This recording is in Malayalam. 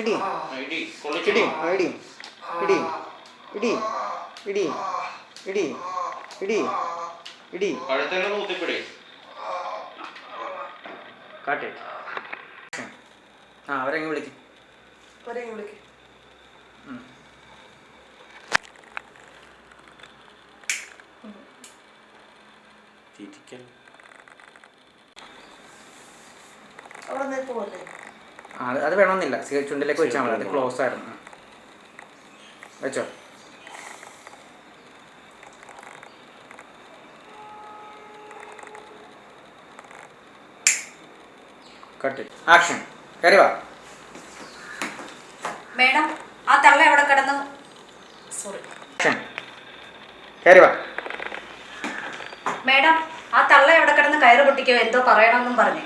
ഇടി ഇടി ഇടി ഇടി ഇടി ഇടി ഇടി ഇടി ഇടി കാട്ടെ. ആ അവരെങ്ങ് വിളിക്കും. അത് വേണമെന്നില്ല, ചുണ്ടിലേക്ക് വെച്ചാൽ മതി. അത് ക്ലോസ് ആയിരുന്നു. വെച്ചോ. കട്ട്. ആക്ഷൻ. കയറി വാ. മേഡം, ആ തള്ള എവിടെ കിടന്നു? സോറി. ആക്ഷൻ. കയറി വാ. മേഡം, ആ തള്ള എവിടെ കിടന്ന് കയറ് പൊട്ടിക്കോ, എന്തോ പറയണമെന്നും പറഞ്ഞു.